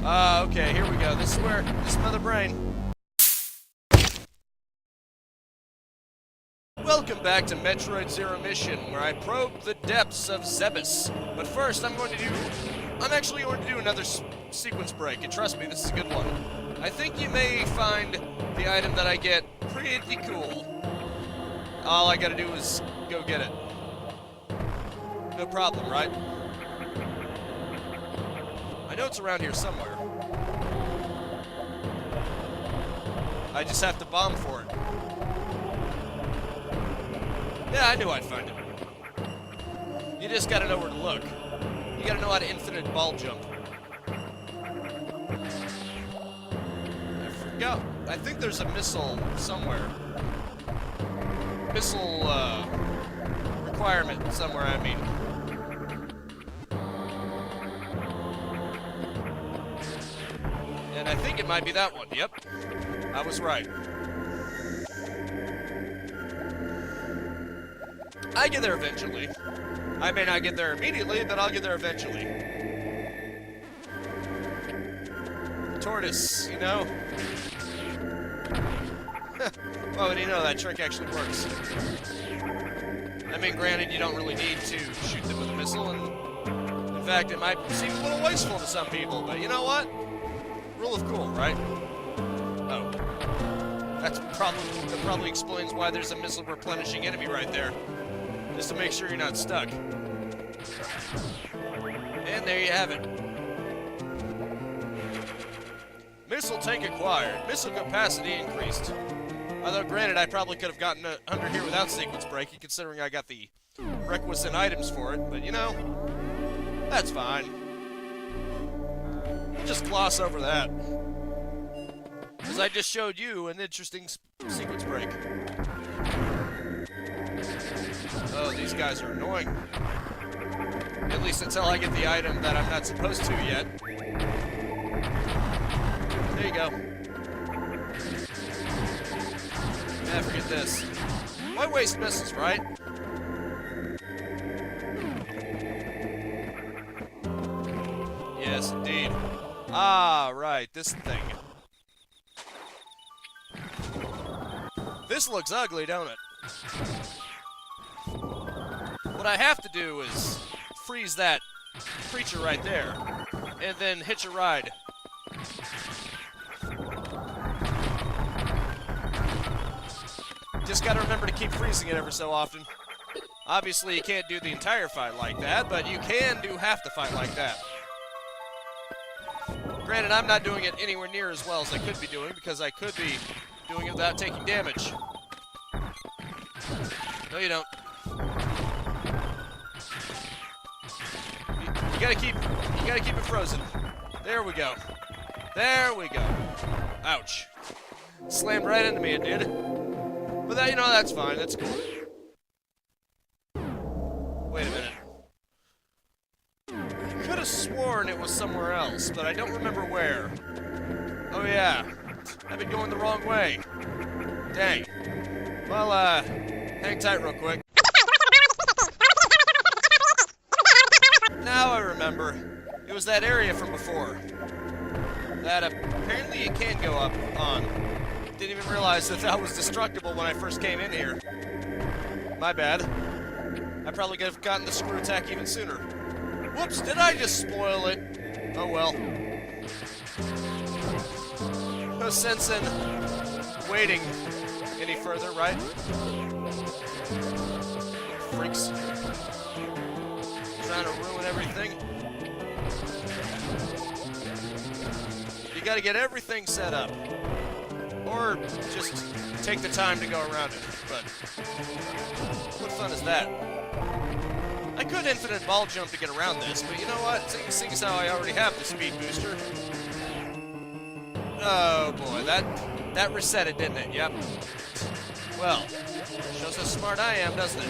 Okay, here we go. This is Mother Brain. Welcome back to Metroid Zero Mission, where I probe the depths of Zebus. But first, I'm actually going to do another sequence break, and trust me, this is a good one. I think you may find the item that I get pretty cool. All I gotta do is go get it. No problem, right? I know it's around here somewhere. I just have to bomb for it. Yeah, I knew I'd find it. You just gotta know where to look. You gotta know how to infinite ball jump. I forgot. I think there's a missile somewhere. Missile, requirement somewhere, I mean. And I think it might be that one. Yep. I was right. I get there eventually. I may not get there immediately, but I'll get there eventually. Tortoise, you know? Well, do you know that trick actually works? I mean, granted, you don't really need to shoot them with a missile, and in fact, it might seem a little wasteful to some people, but you know what? Rule of cool, right? Oh. That probably explains why there's a missile replenishing enemy right there. Just to make sure you're not stuck. And there you have it. Missile tank acquired. Missile capacity increased. Although, granted, I probably could have gotten under here without sequence breaking, considering I got the requisite items for it. But, you know, that's fine. Just gloss over that. Because I just showed you an interesting sequence break. Oh, these guys are annoying. At least until I get the item that I'm not supposed to yet. There you go. Yeah, forget this. Why waste missiles, right? Yes, indeed. Ah, right, this thing. This looks ugly, don't it? What I have to do is freeze that creature right there, and then hitch a ride. Just gotta remember to keep freezing it ever so often. Obviously, you can't do the entire fight like that, but you can do half the fight like that. Granted, I'm not doing it anywhere near as well as I could be doing, because I could be doing it without taking damage. No, you don't. You gotta keep it frozen. There we go. There we go. Ouch. Slammed right into me, it did. But that, you know, that's fine. That's cool. Wait a minute. I could have sworn it was somewhere else, but I don't remember where. Oh yeah. I've been going the wrong way. Dang. Well, hang tight real quick. Now I remember. It was that area from before. That apparently you can go up on. Didn't even realize that was destructible when I first came in here. My bad. I probably could have gotten the screw attack even sooner. Whoops, did I just spoil it? Oh well. No sense in waiting any further, right? Freaks. Trying to ruin everything. You gotta get everything set up. Or just take the time to go around it. But what fun is that? I could infinite ball jump to get around this, but you know what? Seeing as how I already have the speed booster. Oh boy, that reset it, didn't it? Yep. Well, shows how smart I am, doesn't it?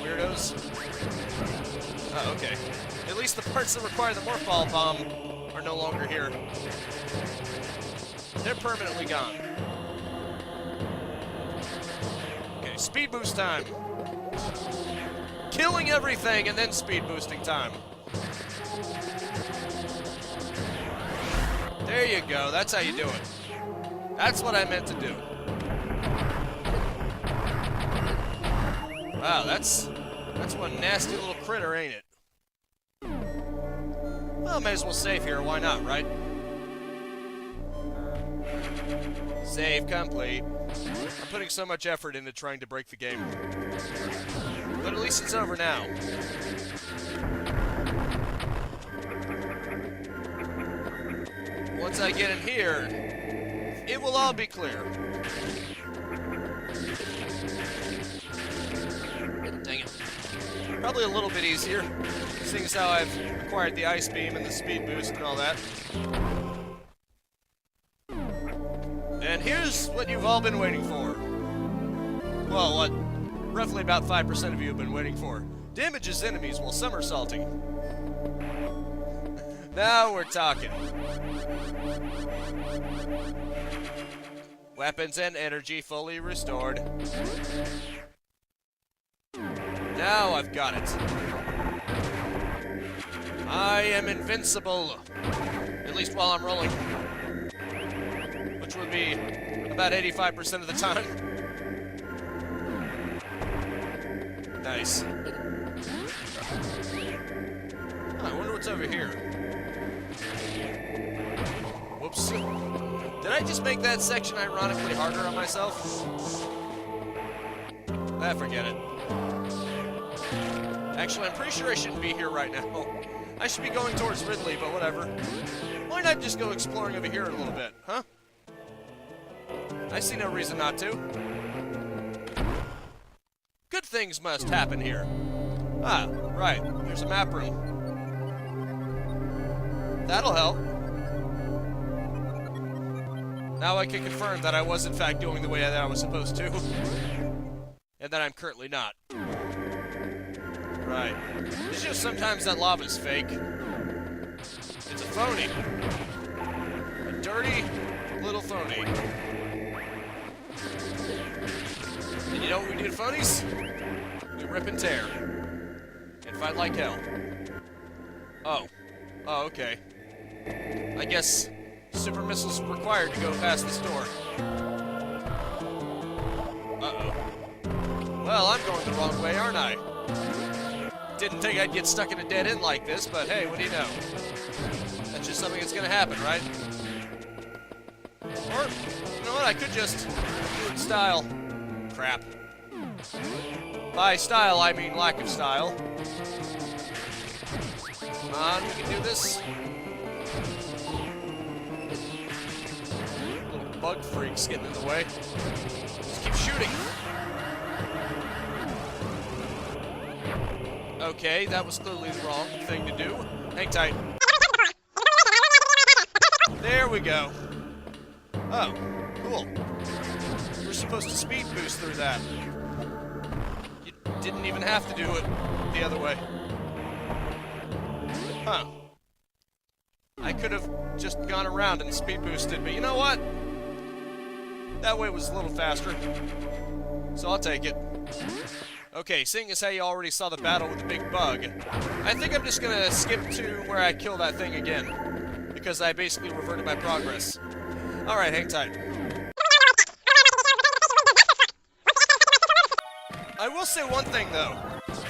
Weirdos. Oh, okay. At least the parts that require the morph ball bomb are no longer here. They're permanently gone. Okay, speed boost time. Killing everything and then speed boosting time. you go. That's how you do it. That's what I meant to do. Wow, that's one nasty little critter, ain't it? Well, may as well save here. Why not, right? Save complete. I'm putting so much effort into trying to break the game. But at least it's over now. Once I get in here, it will all be clear. Dang it. Probably a little bit easier, seeing as how I've acquired the ice beam and the speed boost and all that. And here's what you've all been waiting for. Well, what roughly about 5% of you have been waiting for. Damages enemies while somersaulting. Now we're talking. Weapons and energy fully restored. Now I've got it. I am invincible. At least while I'm rolling. Which would be about 85% of the time. Nice. I wonder what's over here. Whoops. Did I just make that section ironically harder on myself? Forget it. Actually, I'm pretty sure I shouldn't be here right now. I should be going towards Ridley, but whatever. Why not just go exploring over here a little bit, huh? I see no reason not to. Good things must happen here. Ah, right. There's a map room. That'll help. Now I can confirm that I was in fact doing the way that I was supposed to. And that I'm currently not. Right. It's just sometimes that lava's fake. It's a phony. A dirty little phony. And you know what we do to phonies? We rip and tear. And fight like hell. Oh. Oh, okay. I guess super missiles required to go past this door. Uh-oh. Well, I'm going the wrong way, aren't I? Didn't think I'd get stuck in a dead end like this, but hey, what do you know? That's just something that's gonna happen, right? Or, you know what, I could just do it in style. Crap. By style, I mean lack of style. Come on, we can do this. Little bug freaks getting in the way. Just keep shooting. Okay, that was clearly the wrong thing to do. Hang tight. There we go. Oh, cool. We're supposed to speed boost through that. You didn't even have to do it the other way. Huh. I could have just gone around and speed boosted, but you know what? That way was a little faster. So I'll take it. Okay, seeing as how you already saw the battle with the big bug, I think I'm just gonna skip to where I kill that thing again. Because I basically reverted my progress. Alright, hang tight. I will say one thing though.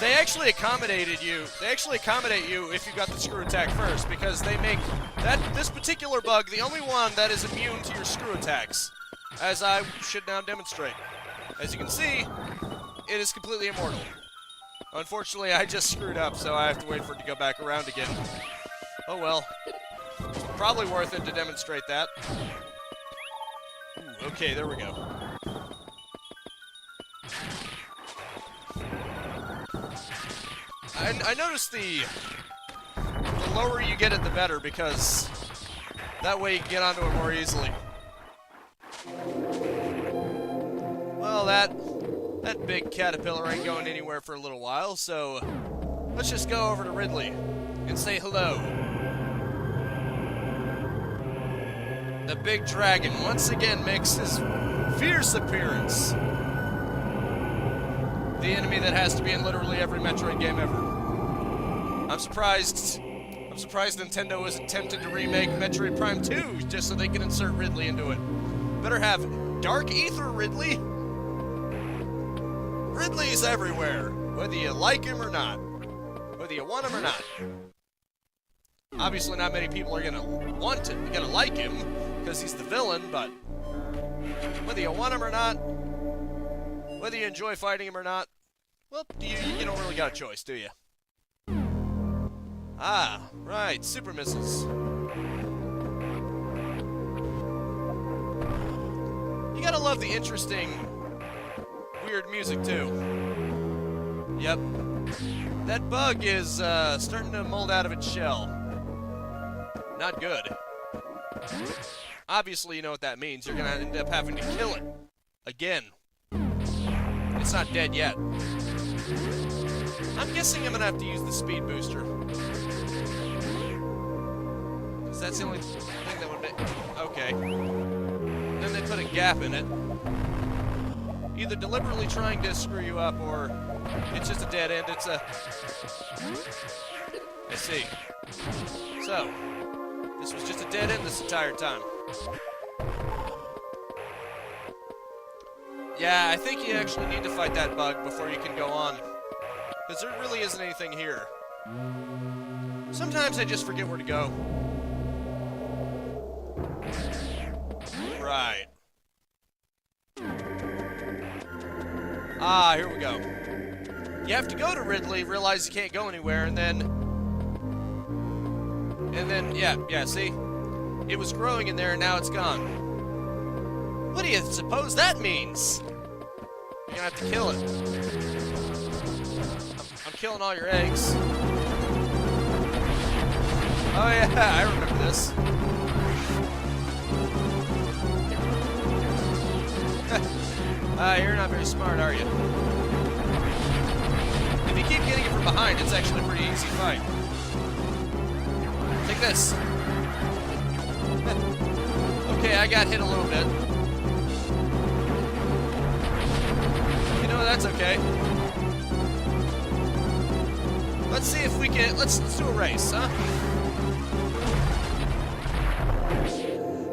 They actually accommodate you if you got the screw attack first, because they make this particular bug the only one that is immune to your screw attacks. As I should now demonstrate. As you can see, it is completely immortal. Unfortunately, I just screwed up, so I have to wait for it to go back around again. Oh well. It's probably worth it to demonstrate that. Ooh, okay, there we go. I noticed the lower you get it, the better, because that way you can get onto it more easily. Well, that big caterpillar ain't going anywhere for a little while, so let's just go over to Ridley and say hello. The big dragon once again makes his fierce appearance. The enemy that has to be in literally every Metroid game ever. I'm surprised I'm surprised Nintendo isn't tempted to remake Metroid Prime 2 just so they can insert Ridley into it. Better have Dark Ether Ridley. Ridley's everywhere, whether you like him or not. Whether you want him or not. Obviously not many people are gonna want him, gonna like him, because he's the villain, but whether you want him or not, whether you enjoy fighting him or not, well, you don't really got a choice, do you? Ah, right, super missiles. You gotta love the interesting, weird music, too. Yep. That bug is starting to mold out of its shell. Not good. Obviously, you know what that means. You're gonna end up having to kill it. Again. It's not dead yet. I'm guessing I'm gonna have to use the speed booster. Because that's the only thing that would make... Okay. Then they put a gap in it. Either deliberately trying to screw you up, or it's just a dead end. It's a... I see. So, this was just a dead end this entire time. Yeah, I think you actually need to fight that bug before you can go on. Because there really isn't anything here. Sometimes I just forget where to go. Right. Ah, here we go. You have to go to Ridley, realize you can't go anywhere, and then, yeah, see? It was growing in there, and now it's gone. What do you suppose that means? You're gonna have to kill it. I'm killing all your eggs. Oh yeah, I remember this. You're not very smart, are you? If you keep getting it from behind, it's actually a pretty easy fight. Take this. Okay, I got hit a little bit. You know, that's okay. Let's see if we can... Let's do a race, huh?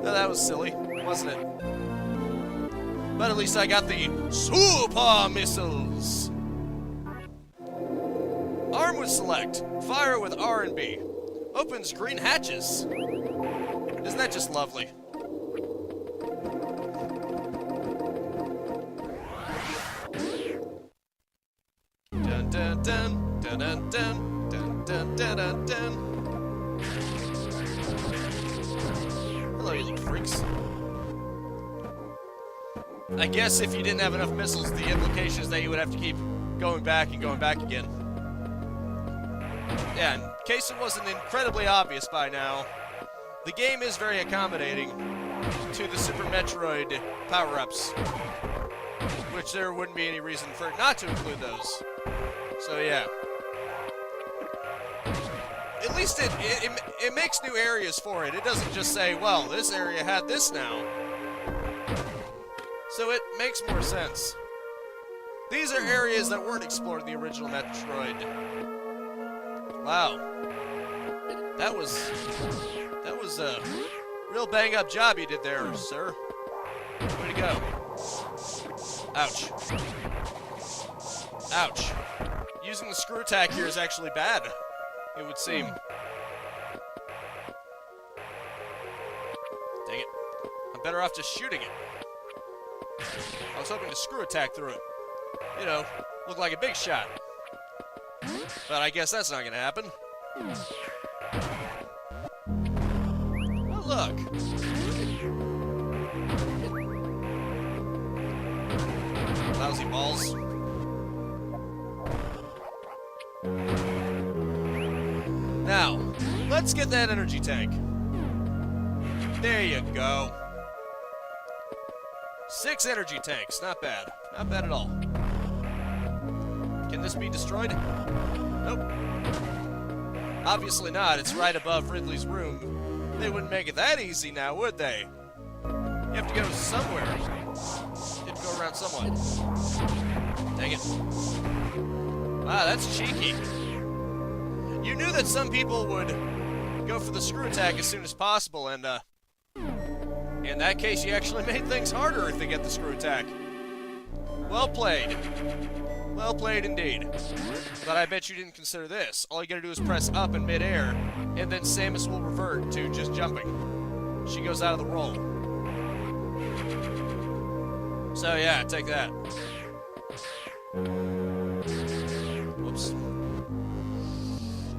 Oh, that was silly, wasn't it? But at least I got the super missiles. Arm with select. Fire with R and B. Opens green hatches. Isn't that just lovely? Dun dun dun dun dun dun dun dun dun dun dun. Hello, you little freaks. I guess if you didn't have enough missiles, the implication is that you would have to keep going back and going back again. Yeah, in case it wasn't incredibly obvious by now, the game is very accommodating to the Super Metroid power-ups, which there wouldn't be any reason for it not to include those. So yeah. At least it makes new areas for it. It doesn't just say, well, this area had this now. So it makes more sense. These are areas that weren't explored in the original Metroid. Wow. That was a real bang-up job you did there, sir. Way to go. Ouch. Ouch. Using the screw attack here is actually bad, it would seem. Dang it. I'm better off just shooting it. I was hoping to screw attack through it. You know, look like a big shot. But I guess that's not gonna happen. Oh, look. Lousy balls. Now, let's get that energy tank. There you go. 6 energy tanks, not bad. Not bad at all. Can this be destroyed? Nope. Obviously not, it's right above Ridley's room. They wouldn't make it that easy now, would they? You have to go somewhere. You have to go around somewhat. Dang it. Wow, that's cheeky. You knew that some people would go for the screw attack as soon as possible, and in that case, you actually made things harder if they get the screw attack. Well played. Well played indeed. But I bet you didn't consider this. All you gotta do is press up in midair, and then Samus will revert to just jumping. She goes out of the roll. So yeah, take that. Whoops.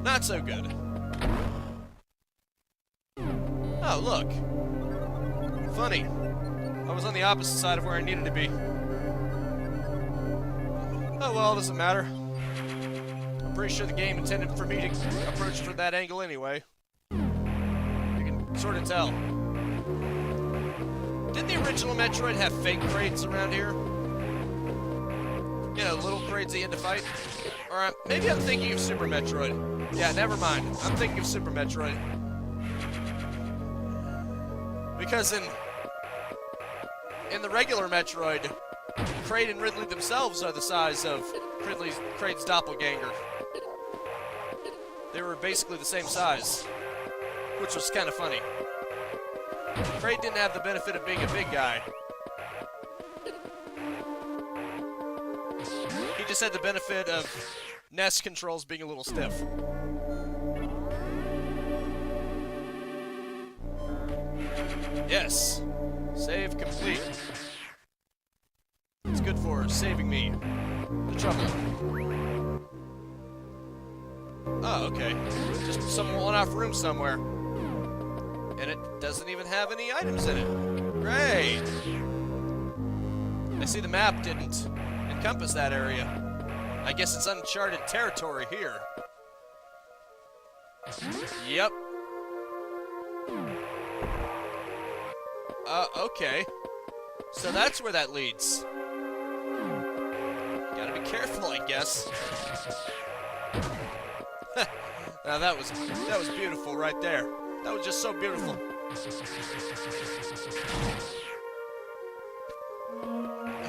Not so good. Oh, look. Funny. I was on the opposite side of where I needed to be. Oh well, doesn't matter. I'm pretty sure the game intended for me to approach from that angle anyway. You can sort of tell. Didn't the original Metroid have fake crates around here? You know, little crates that you had to fight? Or maybe I'm thinking of Super Metroid. Yeah, never mind. I'm thinking of Super Metroid. Because in the regular Metroid, Kraid and Ridley themselves are the size of Kraid's doppelganger. They were basically the same size, which was kind of funny. Kraid didn't have the benefit of being a big guy. He just had the benefit of NES controls being a little stiff. Yes. Save complete. It's good for saving me the trouble. Oh, okay. Just some one-off room somewhere. And it doesn't even have any items in it. Great! I see the map didn't encompass that area. I guess it's uncharted territory here. Yep. Okay. So that's where that leads. Gotta be careful, I guess. Now that was beautiful right there. That was just so beautiful.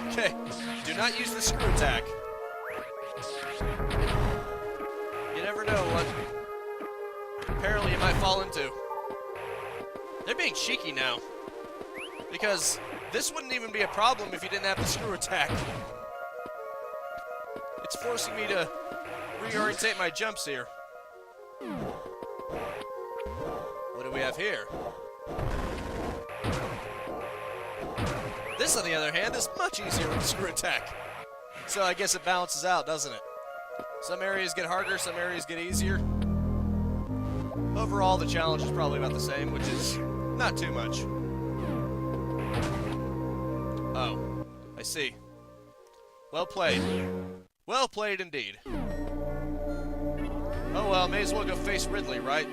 Okay, do not use the screw attack. You never know what apparently you might fall into. They're being cheeky now. Because this wouldn't even be a problem if you didn't have the screw attack. It's forcing me to reorientate my jumps here. What do we have here? This, on the other hand, is much easier with the screw attack. So I guess it balances out, doesn't it? Some areas get harder, some areas get easier. Overall, the challenge is probably about the same, which is not too much. Oh, I see. Well played. Well played indeed. Oh well, may as well go face Ridley, right?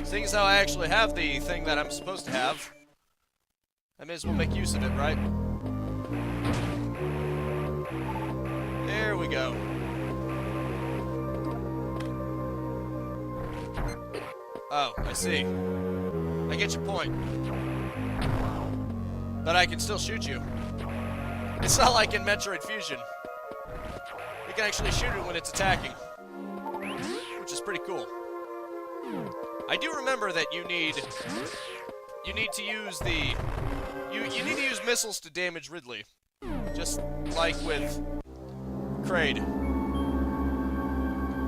Seeing as how I actually have the thing that I'm supposed to have, I may as well make use of it, right? There we go. Oh, I see. I get your point. But I can still shoot you. It's not like in Metroid Fusion. You can actually shoot it when it's attacking. Which is pretty cool. I do remember that you need to use the... You need to use missiles to damage Ridley. Just like with Kraid.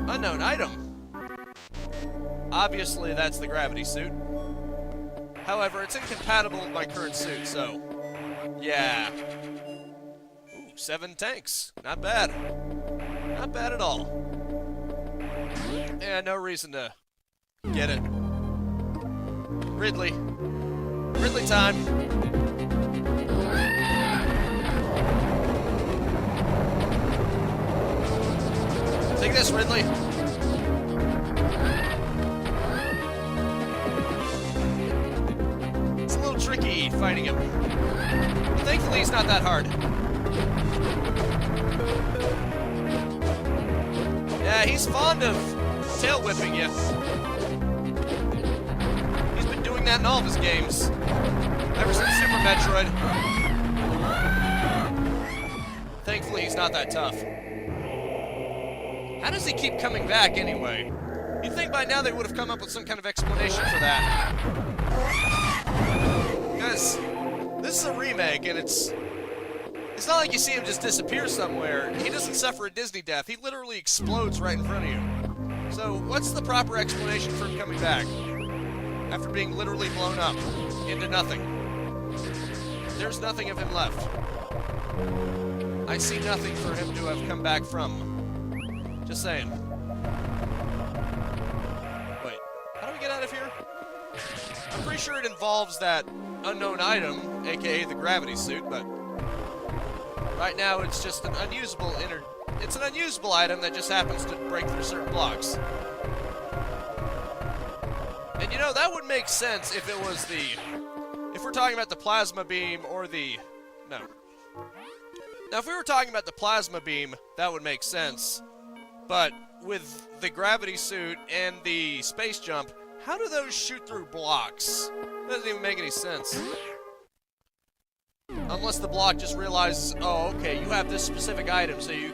Unknown item. Obviously, that's the gravity suit. However, it's incompatible with my current suit, so... Yeah. Ooh, 7 tanks. Not bad. Not bad at all. Yeah, no reason to get it. Ridley. Ridley time. Take this, Ridley. It's a little tricky fighting him. But thankfully, he's not that hard. Yeah, he's fond of tail whipping you. He's been doing that in all of his games. Ever since Super Metroid. Thankfully, he's not that tough. How does he keep coming back anyway? You'd think by now they would have come up with some kind of explanation for that. Because this is a remake, and it's not like you see him just disappear somewhere. He doesn't suffer a Disney death. He literally explodes right in front of you. So what's the proper explanation for him coming back after being literally blown up into nothing? There's nothing of him left. I see nothing for him to have come back from. Just saying. Wait, how do we get out of here? I'm pretty sure it involves that unknown item, aka the gravity suit, but right now it's just an unusable item that just happens to break through certain blocks. And you know, that would make sense if it was if we're talking about the plasma beam or no. Now, if we were talking about the plasma beam, that would make sense. But with the gravity suit and the space jump, how do those shoot through blocks? That doesn't even make any sense. Unless the block just realizes, oh, okay, you have this specific item, so you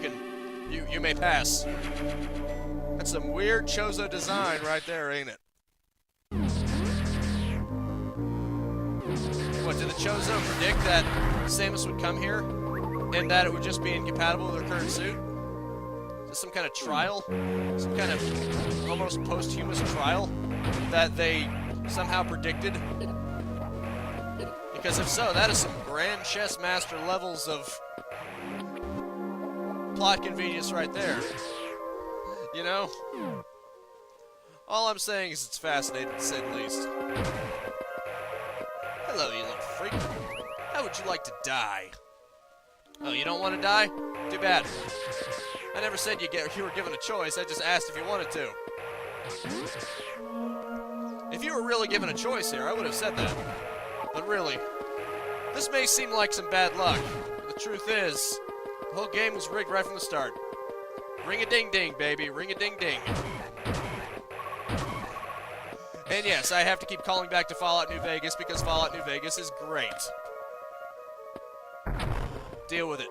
may pass. That's some weird Chozo design right there, ain't it? What, did the Chozo predict that Samus would come here? And that it would just be incompatible with her current suit? Is this some kind of trial? Some kind of almost posthumous trial that they somehow predicted? Because if so, that is some grand chess master levels of plot convenience right there. You know? All I'm saying is it's fascinating, to say the least. Hello, you little freak. How would you like to die? Oh, you don't want to die? Too bad. I never said you were given a choice, I just asked if you wanted to. If you were really given a choice here, I would have said that. But really, this may seem like some bad luck, but the truth is, the whole game was rigged right from the start. Ring-a-ding-ding, baby, ring-a-ding-ding. And yes, I have to keep calling back to Fallout New Vegas because Fallout New Vegas is great. Deal with it.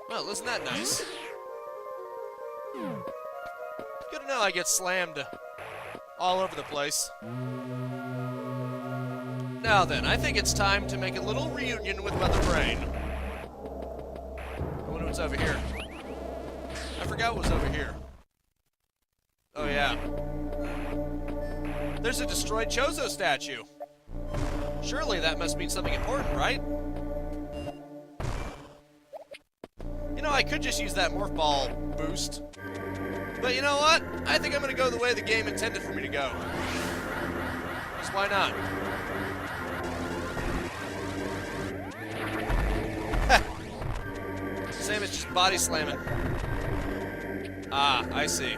Well, isn't that nice? Good to know I get slammed all over the place. Now then, I think it's time to make a little reunion with Mother Brain. I wonder what's over here. I forgot what was over here. Oh yeah. There's a destroyed Chozo statue. Surely that must mean something important, right? You know, I could just use that Morph Ball boost. But you know what? I think I'm gonna go the way the game intended for me to go. Just why not? Same as just body slamming. Ah, I see.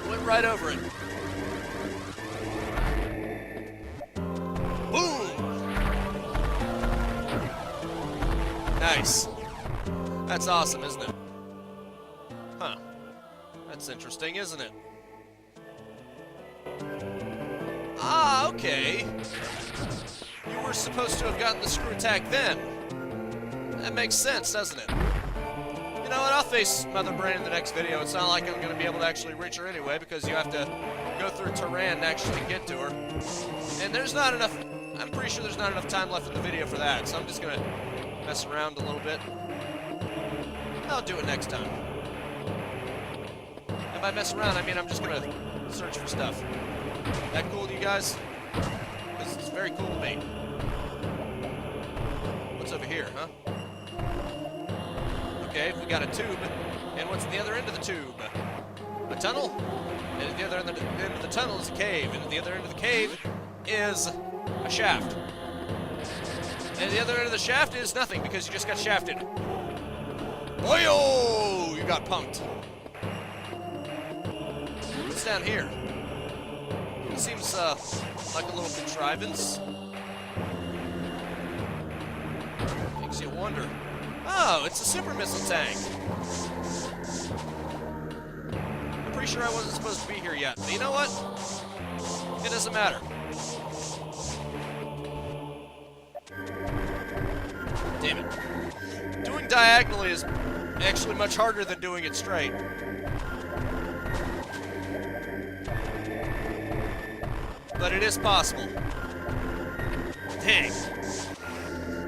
Went right over it. Boom! Nice. That's awesome, isn't it? Huh. That's interesting, isn't it? Ah, okay. You were supposed to have gotten the screw attack then. That makes sense, doesn't it? You know what, I'll face Mother Brain in the next video. It's not like I'm going to be able to actually reach her anyway, because you have to go through Terran to actually get to her. And there's not enough... I'm pretty sure there's not enough time left in the video for that, so I'm just going to mess around a little bit. I'll do it next time. And by mess around, I mean I'm just going to search for stuff. That cool to you guys? Because it's very cool to me. What's over here, huh? Okay, we got a tube. And what's at the other end of the tube? A tunnel? And at the other end of the tunnel is a cave. And at the other end of the cave is a shaft. And at the other end of the shaft is nothing because you just got shafted. Boyo! You got punked. What's down here? It seems like a little contrivance. Makes you wonder. Oh, it's a super missile tank. I'm pretty sure I wasn't supposed to be here yet, but you know what? It doesn't matter. Damn it. Doing diagonally is actually much harder than doing it straight. But it is possible. Dang.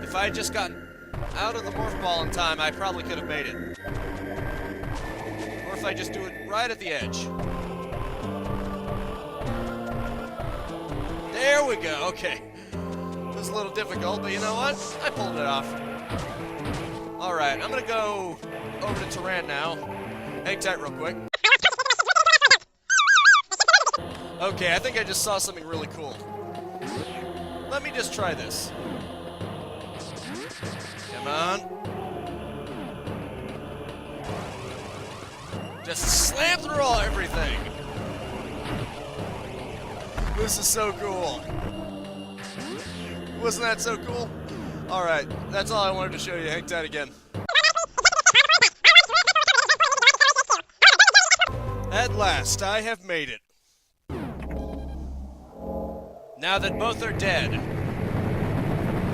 If I had just gotten out of the morph ball in time, I probably could have made it. Or if I just do it right at the edge. There we go, okay. It was a little difficult, but you know what? I pulled it off. Alright, I'm gonna go over to Turan now. Hang tight real quick. Okay, I think I just saw something really cool. Let me just try this. Come on. Just slam through everything. This is so cool. Wasn't that so cool? Alright, that's all I wanted to show you. Hang tight again. At last, I have made it. Now that both are dead,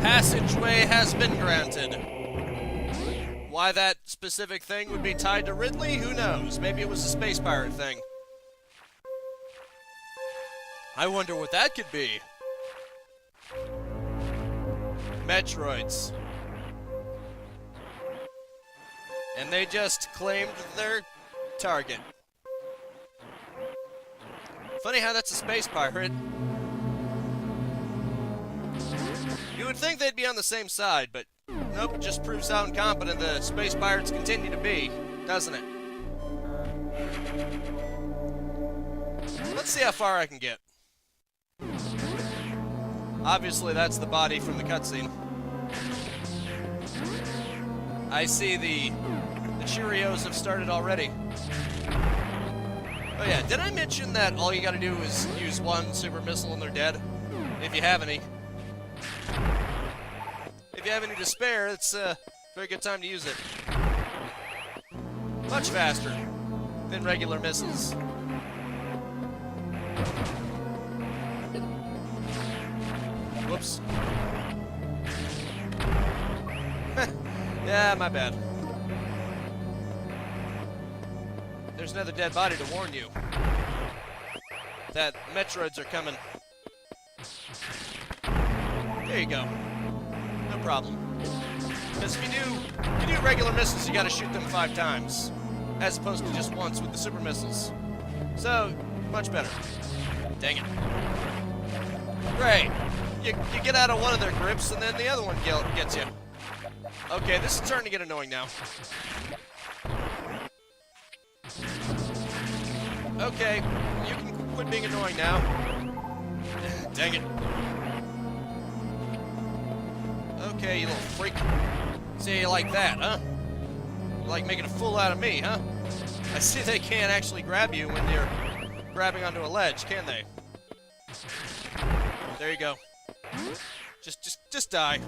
passageway has been granted. Why that specific thing would be tied to Ridley, who knows? Maybe it was a space pirate thing. I wonder what that could be. Metroids. And they just claimed their target. Funny how that's a space pirate. You would think they'd be on the same side, but nope, just proves how incompetent the space pirates continue to be, doesn't it? Let's see how far I can get. Obviously, that's the body from the cutscene. I see the Cheerios have started already. Oh yeah, did I mention that all you gotta do is use one super missile and they're dead? If you have any. If you have any to spare, it's a very good time to use it. Much faster than regular missiles. Whoops. Yeah, my bad. There's another dead body to warn you that Metroids are coming. There you go. No problem. Because if you do regular missiles, you gotta shoot them 5 times, as opposed to just once with the super missiles. So, much better. Dang it. Great. You get out of one of their grips, and then the other one gets you. Okay, this is starting to get annoying now. Okay, you can quit being annoying now. Dang it. Okay, you little freak. See, you like that, huh? You like making a fool out of me, huh? I see they can't actually grab you when you're grabbing onto a ledge, can they? There you go. Just die.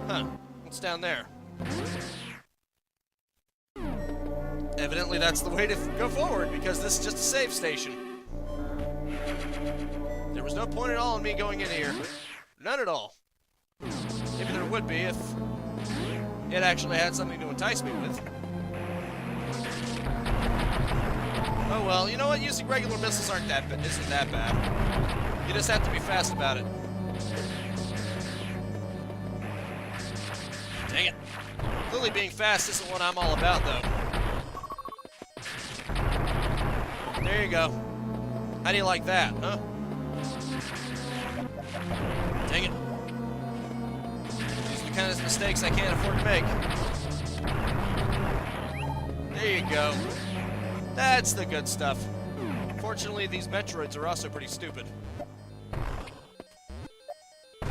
Huh. What's down there? Evidently that's the way to go forward, because this is just a save station. There was no point at all in me going in here. None at all. Maybe there would be if it actually had something to entice me with. Oh well, you know what? Using regular missiles isn't that bad. You just have to be fast about it. Dang it. Clearly being fast isn't what I'm all about, though. There you go. How do you like that, huh? Dang it. These are the kind of mistakes I can't afford to make. There you go. That's the good stuff. Fortunately, these Metroids are also pretty stupid.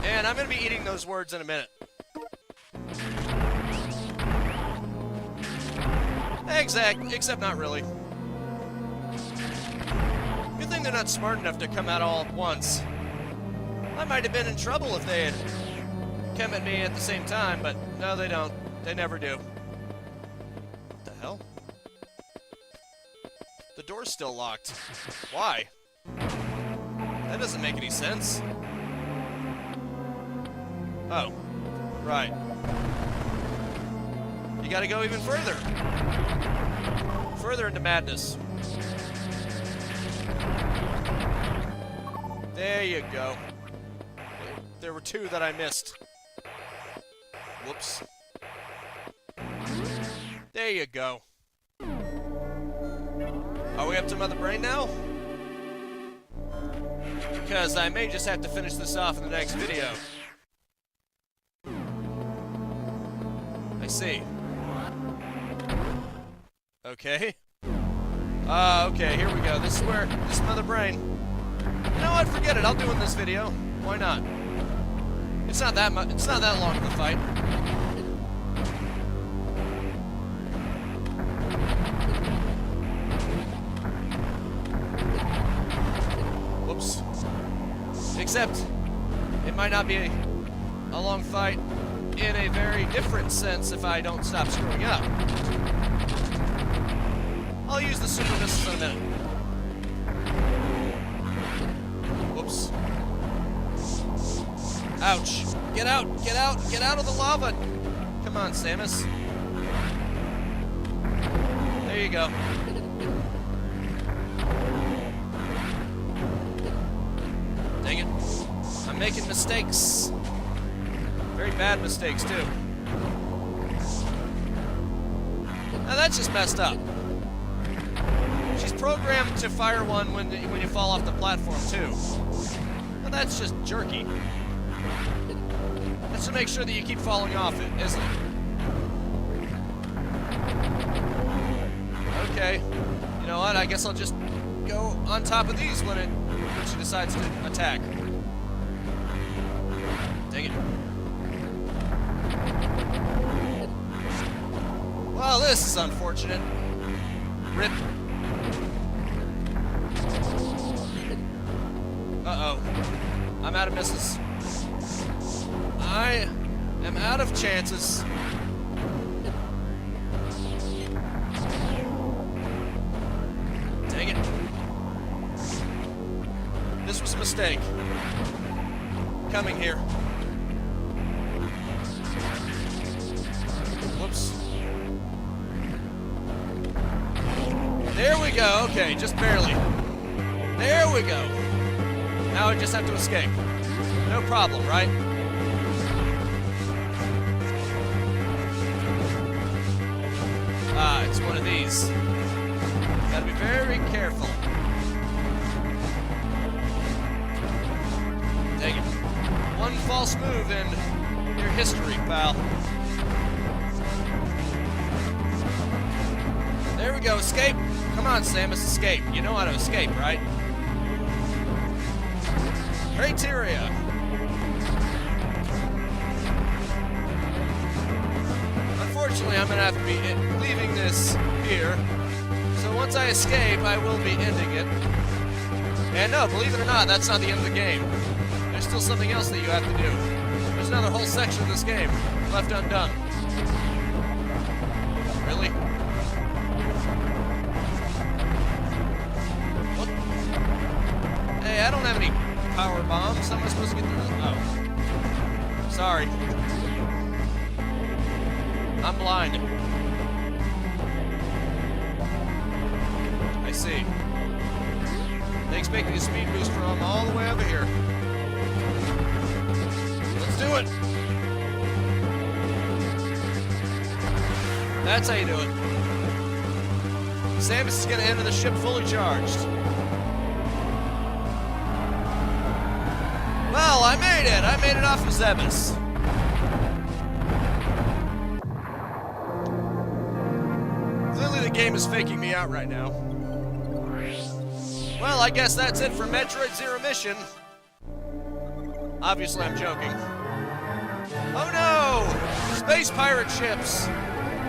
And I'm going to be eating those words in a minute. Except not really. Good thing they're not smart enough to come out all at once. I might have been in trouble if they had come at me at the same time, but no, they don't. They never do. What the hell? The door's still locked. Why? That doesn't make any sense. Oh. Right. You gotta go even further. Further into madness. There you go. There were two that I missed. Whoops. There you go. Are we up to Mother Brain now? Because I may just have to finish this off in the next video. I see. Okay. Okay, here we go. This is Mother Brain. You know what? Forget it. I'll do it in this video. Why not? It's not that much. It's not that long of a fight. Whoops. Except, it might not be a long fight in a very different sense if I don't stop screwing up. I'll use the super missiles in a minute. Whoops. Ouch. Get out, get out, get out of the lava. Come on, Samus. There you go. Dang it. I'm making mistakes. Very bad mistakes, too. Now that's just messed up. She's programmed to fire one when you fall off the platform, too. Well, that's just jerky. That's to make sure that you keep falling off it, isn't it? Okay. You know what? I guess I'll just go on top of these when she decides to attack. Dang it. Well, this is unfortunate. Rip. Uh-oh. I'm out of misses. I am out of chances. Dang it. This was a mistake. Coming here. Whoops. There we go. Okay, just barely. There we go. Now I just have to escape. No problem, right? Ah, it's one of these. Gotta be very careful. Dang it. One false move and your history, pal. There we go, escape. Come on, Samus, escape. You know how to escape, right? Criteria. Unfortunately, I'm gonna have to be leaving this here. So once I escape, I will be ending it. And no, believe it or not, that's not the end of the game. There's still something else that you have to do. There's another whole section of this game left undone. Really? What? Hey, I don't have any power bombs. How am I supposed to get through this? Oh. Sorry. I'm blind. I see. They expect me to speed boost from all the way over here. Let's do it! That's how you do it. Samus is gonna enter the ship fully charged. Well, I made it! I made it off of Zebus. Clearly the game is faking me out right now. Well, I guess that's it for Metroid Zero Mission. Obviously, I'm joking. Oh no! Space pirate ships!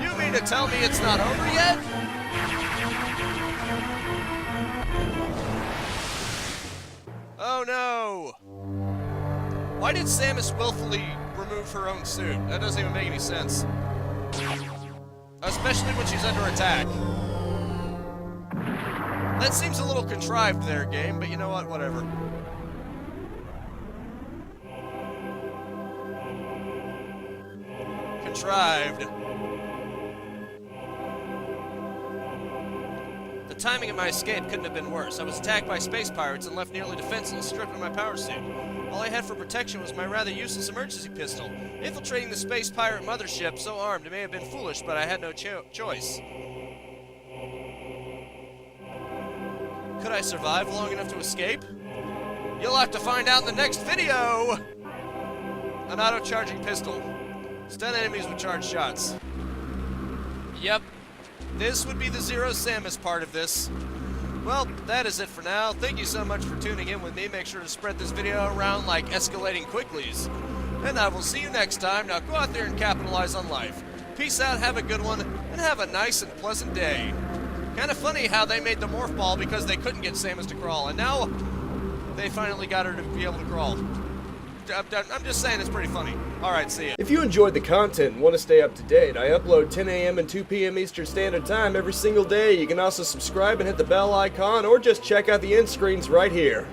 You mean to tell me it's not over yet? Oh no! Why did Samus willfully remove her own suit? That doesn't even make any sense. Especially when she's under attack. That seems a little contrived there, game, but you know what? Whatever. Contrived. The timing of my escape couldn't have been worse. I was attacked by space pirates and left nearly defenseless, stripped of my power suit. All I had for protection was my rather useless emergency pistol. Infiltrating the space pirate mothership so armed, it may have been foolish, but I had no choice. Could I survive long enough to escape? You'll have to find out in the next video! An auto-charging pistol. Stun enemies with charged shots. Yep. This would be the Zero Samus part of this. Well, that is it for now. Thank you so much for tuning in with me. Make sure to spread this video around like escalating quicklies. And I will see you next time. Now go out there and capitalize on life. Peace out, have a good one, and have a nice and pleasant day. Kind of funny how they made the morph ball because they couldn't get Samus to crawl, and now they finally got her to be able to crawl. I'm just saying it's pretty funny. Alright, see ya. If you enjoyed the content and want to stay up to date, I upload 10 a.m. and 2 p.m. Eastern Standard Time every single day. You can also subscribe and hit the bell icon, or just check out the end screens right here.